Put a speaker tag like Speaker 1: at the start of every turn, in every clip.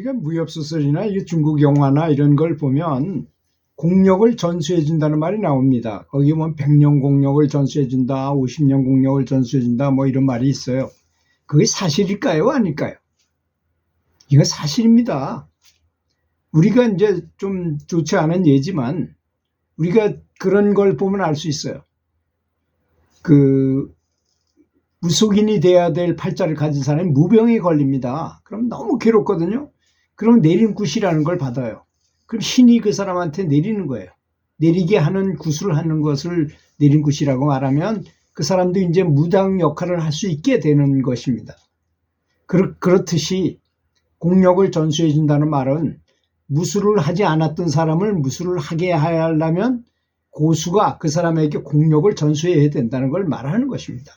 Speaker 1: 우리가 무협소설이나 이 중국 영화나 이런 걸 보면 공력을 전수해 준다는 말이 나옵니다. 거기 뭐 100년 공력을 전수해 준다, 50년 공력을 전수해 준다, 뭐 이런 말이 있어요. 그게 사실일까요? 아닐까요? 이거 사실입니다. 우리가 이제 좀 좋지 않은 예지만 우리가 그런 걸 보면 알 수 있어요. 무속인이 돼야 될 팔자를 가진 사람이 무병에 걸립니다. 그럼 너무 괴롭거든요. 그럼 내린굿이라는 걸 받아요. 그럼 신이 그 사람한테 내리는 거예요. 내리게 하는 굿을 하는 것을 내린굿이라고 말하면 그 사람도 이제 무당 역할을 할 수 있게 되는 것입니다. 그렇듯이 공력을 전수해 준다는 말은 무술을 하지 않았던 사람을 무술을 하게 하려면 고수가 그 사람에게 공력을 전수해야 된다는 걸 말하는 것입니다.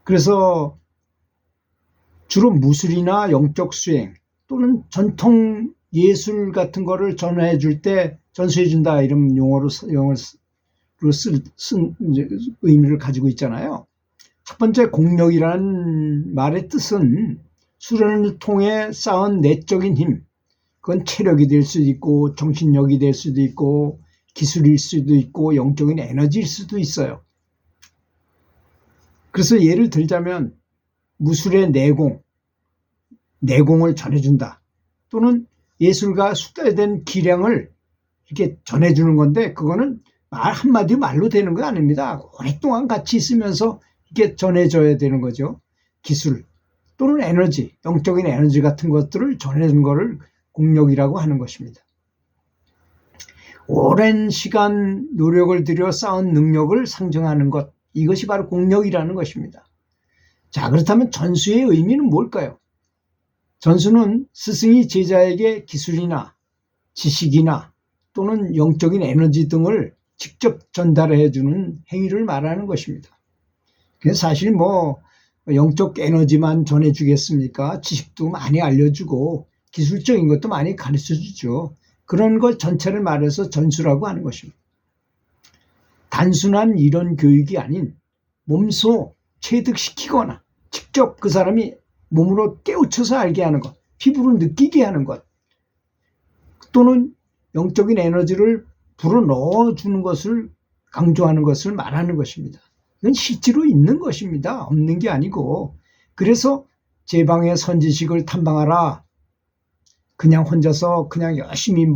Speaker 1: 그래서 주로 무술이나 영적 수행 또는 전통 예술 같은 거를 전해 줄 때 전수해 준다 이런 용어로 쓴 의미를 가지고 있잖아요. 첫 번째 공력이라는 말의 뜻은 수련을 통해 쌓은 내적인 힘, 그건 체력이 될 수도 있고 정신력이 될 수도 있고 기술일 수도 있고 영적인 에너지일 수도 있어요. 그래서 예를 들자면 무술의 내공을 전해준다. 또는 예술가 숙달된 기량을 이렇게 전해주는 건데 그거는 말 한마디 말로 되는 거 아닙니다. 오랫동안 같이 있으면서 이렇게 전해줘야 되는 거죠. 기술 또는 에너지, 영적인 에너지 같은 것들을 전해주는 것을 공력이라고 하는 것입니다. 오랜 시간 노력을 들여 쌓은 능력을 상정하는 것, 이것이 바로 공력이라는 것입니다. 자, 그렇다면 전수의 의미는 뭘까요? 전수는 스승이 제자에게 기술이나 지식이나 또는 영적인 에너지 등을 직접 전달해 주는 행위를 말하는 것입니다. 그래서 사실 영적 에너지만 전해주겠습니까? 지식도 많이 알려주고 기술적인 것도 많이 가르쳐주죠. 그런 것 전체를 말해서 전수라고 하는 것입니다. 단순한 이론 교육이 아닌 몸소 체득시키거나 직접 그 사람이 몸으로 깨우쳐서 알게 하는 것, 피부로 느끼게 하는 것, 또는 영적인 에너지를 불어넣어주는 것을 강조하는 것을 말하는 것입니다. 이건 실제로 있는 것입니다. 없는 게 아니고. 그래서 제방의 선지식을 탐방하라. 그냥 혼자서 그냥 열심히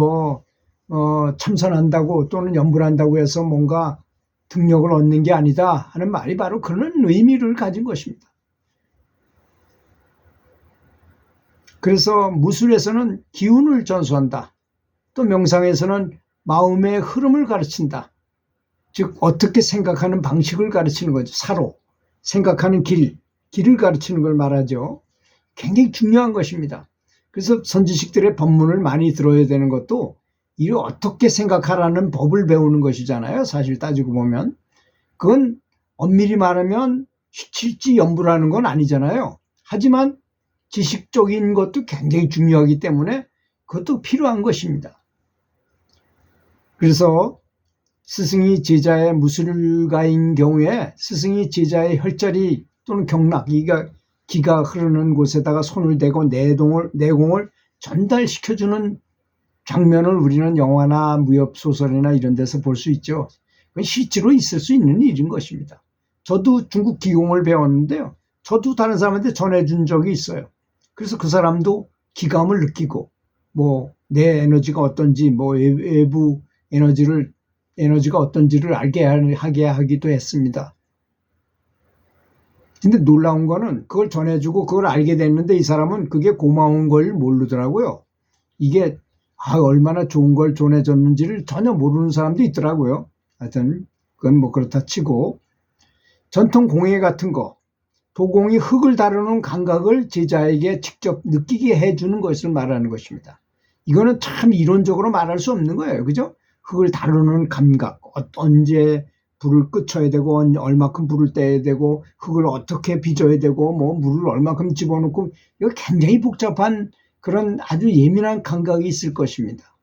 Speaker 1: 참선한다고 또는 연불한다고 해서 뭔가 등력을 얻는 게 아니다 하는 말이 바로 그런 의미를 가진 것입니다. 그래서 무술에서는 기운을 전수한다. 또 명상에서는 마음의 흐름을 가르친다. 즉 어떻게 생각하는 방식을 가르치는 거죠. 사로 생각하는 길을 가르치는 걸 말하죠. 굉장히 중요한 것입니다. 그래서 선지식들의 법문을 많이 들어야 되는 것도 이를 어떻게 생각하라는 법을 배우는 것이잖아요. 사실 따지고 보면 그건 엄밀히 말하면 실질연불하는 건 아니잖아요. 하지만 지식적인 것도 굉장히 중요하기 때문에 그것도 필요한 것입니다. 그래서 스승이 제자의 무술가인 경우에 스승이 제자의 혈자리 또는 경락, 기가 흐르는 곳에다가 손을 대고 내공을 전달시켜주는 장면을 우리는 영화나 무협소설이나 이런 데서 볼 수 있죠. 그건 실제로 있을 수 있는 일인 것입니다. 저도 중국 기공을 배웠는데요. 저도 다른 사람한테 전해준 적이 있어요. 그래서 그 사람도 기감을 느끼고 내 에너지가 어떤지 외부 에너지가 어떤지를 알게 하게 하기도 했습니다. 근데 놀라운 거는 그걸 전해주고 그걸 알게 됐는데 이 사람은 그게 고마운 걸 모르더라고요. 이게 얼마나 좋은 걸 전해줬는지를 전혀 모르는 사람도 있더라고요. 하여튼 그건 그렇다 치고 전통 공예 같은 거 도공이 흙을 다루는 감각을 제자에게 직접 느끼게 해주는 것을 말하는 것입니다. 이거는 참 이론적으로 말할 수 없는 거예요. 그죠? 흙을 다루는 감각, 언제 불을 끄쳐야 되고 얼마큼 불을 떼야 되고 흙을 어떻게 빚어야 되고 물을 얼마큼 집어넣고 이거 굉장히 복잡한 그런 아주 예민한 감각이 있을 것입니다.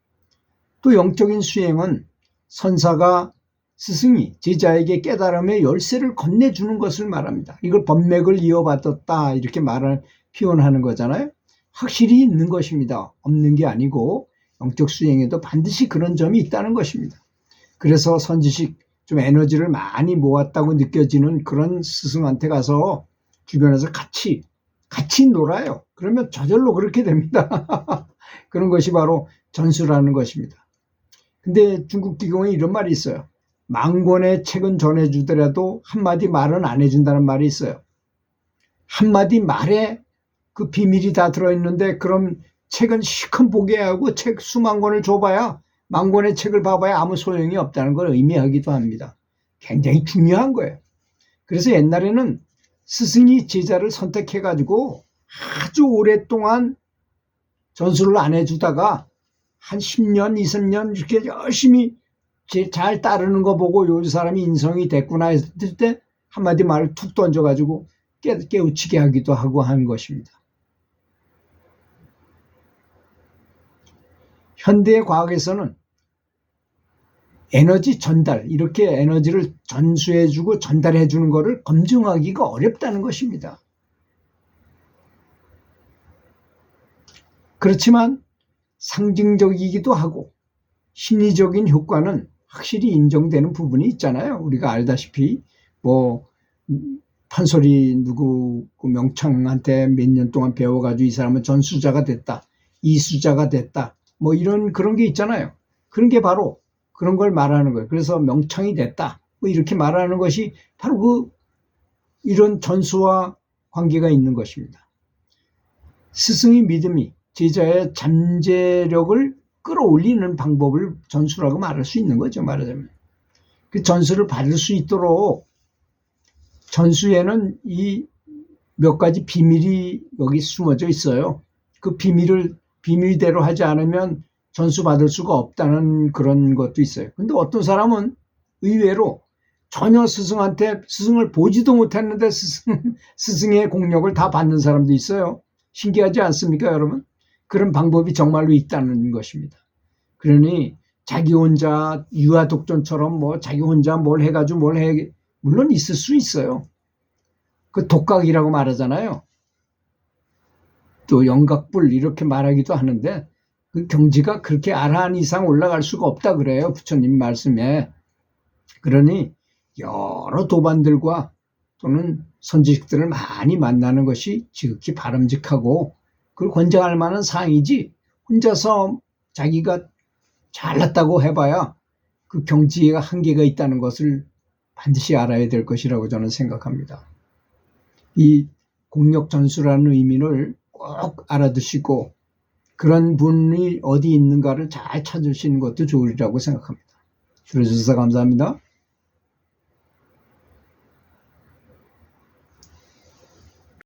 Speaker 1: 또 영적인 수행은 선사가 스승이 제자에게 깨달음의 열쇠를 건네주는 것을 말합니다. 이걸 법맥을 이어받았다 이렇게 표현하는 거잖아요. 확실히 있는 것입니다. 없는 게 아니고 영적 수행에도 반드시 그런 점이 있다는 것입니다. 그래서 선지식 좀 에너지를 많이 모았다고 느껴지는 그런 스승한테 가서 주변에서 같이 놀아요. 그러면 저절로 그렇게 됩니다. 그런 것이 바로 전수라는 것입니다. 근데 중국 기공에 이런 말이 있어요. 만권의 책은 전해주더라도 한마디 말은 안 해준다는 말이 있어요. 한마디 말에 그 비밀이 다 들어있는데 그럼 책은 시큰 보게 하고 책 수만 권을 줘봐야 만 권의 책을 봐봐야 아무 소용이 없다는 걸 의미하기도 합니다. 굉장히 중요한 거예요. 그래서 옛날에는 스승이 제자를 선택해가지고 아주 오랫동안 전수를 안 해주다가 한 10년, 20년 이렇게 열심히 잘 따르는 거 보고 요 사람이 인성이 됐구나 했을 때 한마디 말을 툭 던져가지고 깨우치게 하기도 하고 한 것입니다. 현대 과학에서는 에너지 전달, 이렇게 에너지를 전수해주고 전달해주는 것을 검증하기가 어렵다는 것입니다. 그렇지만 상징적이기도 하고 심리적인 효과는 확실히 인정되는 부분이 있잖아요. 우리가 알다시피 뭐 판소리 누구 그 명창한테 몇 년 동안 배워가지고 이 사람은 전수자가 됐다, 이수자가 됐다, 뭐 이런 그런 게 있잖아요. 그런 게 바로 그런 걸 말하는 거예요. 그래서 명창이 됐다, 뭐 이렇게 말하는 것이 바로 이런 전수와 관계가 있는 것입니다. 스승의 믿음이 제자의 잠재력을 끌어올리는 방법을 전수라고 말할 수 있는 거죠. 말하자면 그 전수를 받을 수 있도록 전수에는 이 몇 가지 비밀이 여기 숨어져 있어요. 그 비밀대로 하지 않으면 전수 받을 수가 없다는 그런 것도 있어요. 근데 어떤 사람은 의외로 전혀 스승을 보지도 못했는데 스승의 공력을 다 받는 사람도 있어요. 신기하지 않습니까, 여러분? 그런 방법이 정말로 있다는 것입니다. 그러니 자기 혼자 유아독존처럼 뭐 자기 혼자 뭘 해가지고 물론 있을 수 있어요. 그 독각이라고 말하잖아요. 또 영각불 이렇게 말하기도 하는데 그 경지가 그렇게 아라한 이상 올라갈 수가 없다 그래요. 부처님 말씀에. 그러니 여러 도반들과 또는 선지식들을 많이 만나는 것이 지극히 바람직하고 그걸 권장할 만한 사항이지 혼자서 자기가 잘났다고 해봐야 그 경지에 한계가 있다는 것을 반드시 알아야 될 것이라고 저는 생각합니다. 이 공력전수라는 의미를 꼭 알아두시고 그런 분이 어디 있는가를 잘 찾으시는 것도 좋으리라고 생각합니다. 들어주셔서 감사합니다.